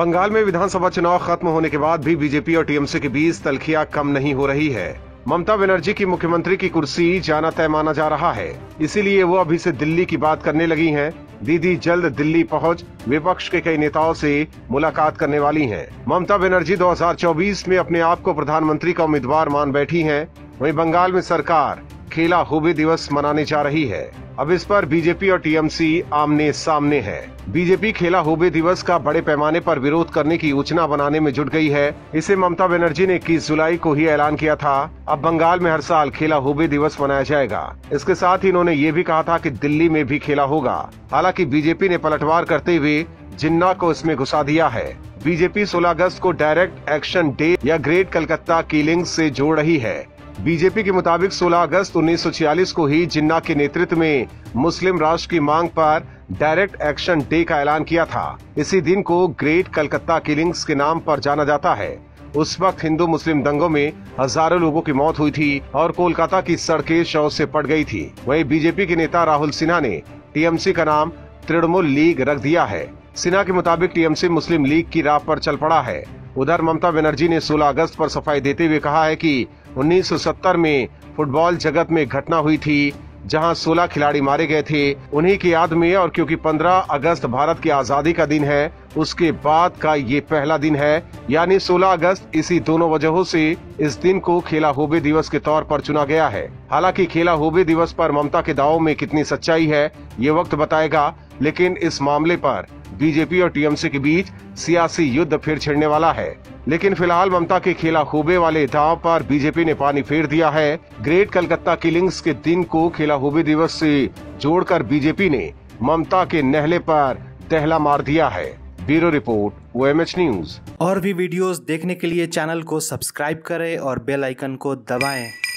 बंगाल में विधानसभा चुनाव खत्म होने के बाद भी बीजेपी और टीएमसी के बीच तल्खियां कम नहीं हो रही है। ममता बनर्जी की मुख्यमंत्री की कुर्सी जाना तय माना जा रहा है, इसीलिए वो अभी से दिल्ली की बात करने लगी हैं। दीदी जल्द दिल्ली पहुंच विपक्ष के कई नेताओं से मुलाकात करने वाली हैं। ममता बनर्जी 2024 में अपने आप को प्रधानमंत्री का उम्मीदवार मान बैठी हैं। वहीं बंगाल में सरकार खेला होबे दिवस मनाने जा रही है। अब इस पर बीजेपी और टीएमसी आमने सामने है। बीजेपी खेला होबे दिवस का बड़े पैमाने पर विरोध करने की योजना बनाने में जुट गई है। इसे ममता बनर्जी ने 21 जुलाई को ही ऐलान किया था। अब बंगाल में हर साल खेला होबे दिवस मनाया जाएगा। इसके साथ ही इन्होंने ये भी कहा था कि दिल्ली में भी खेला होगा। हालांकि बीजेपी ने पलटवार करते हुए जिन्ना को इसमें घुसा दिया है। बीजेपी 16 अगस्त को डायरेक्ट एक्शन डे या ग्रेट कलकत्ता किलिंग से जोड़ रही है। बीजेपी के मुताबिक 16 अगस्त 1946 को ही जिन्ना के नेतृत्व में मुस्लिम राष्ट्र की मांग पर डायरेक्ट एक्शन डे का ऐलान किया था। इसी दिन को ग्रेट कलकत्ता किलिंग्स के नाम पर जाना जाता है। उस वक्त हिंदू मुस्लिम दंगों में हजारों लोगों की मौत हुई थी और कोलकाता की सड़कें शव से पट गई थी। वहीं बीजेपी के नेता राहुल सिन्हा ने टीएमसी का नाम तृणमूल लीग रख दिया है। सिन्हा के मुताबिक टीएमसी मुस्लिम लीग की राह पर चल पड़ा है। उधर ममता बनर्जी ने 16 अगस्त पर सफाई देते हुए कहा है कि 1970 में फुटबॉल जगत में घटना हुई थी, जहां 16 खिलाड़ी मारे गए थे। उन्हीं की याद में और क्योंकि 15 अगस्त भारत की आजादी का दिन है, उसके बाद का ये पहला दिन है, यानी 16 अगस्त। इसी दोनों वजहों से इस दिन को खेला होबे दिवस के तौर पर चुना गया है। हालांकि खेला होबे दिवस पर ममता के दावों में कितनी सच्चाई है, ये वक्त बताएगा। लेकिन इस मामले पर बीजेपी और टीएमसी के बीच सियासी युद्ध फिर छिड़ने वाला है। लेकिन फिलहाल ममता के खेला होबे वाले दांव पर बीजेपी ने पानी फेर दिया है। ग्रेट कलकत्ता किलिंग्स के दिन को खेला होबे दिवस से जोड़कर बीजेपी ने ममता के नहले पर दहला मार दिया है। Bureau report, OMH news. और भी वीडियोस देखने के लिए चैनल को सब्सक्राइब करें और बेल आइकन को दबाएं।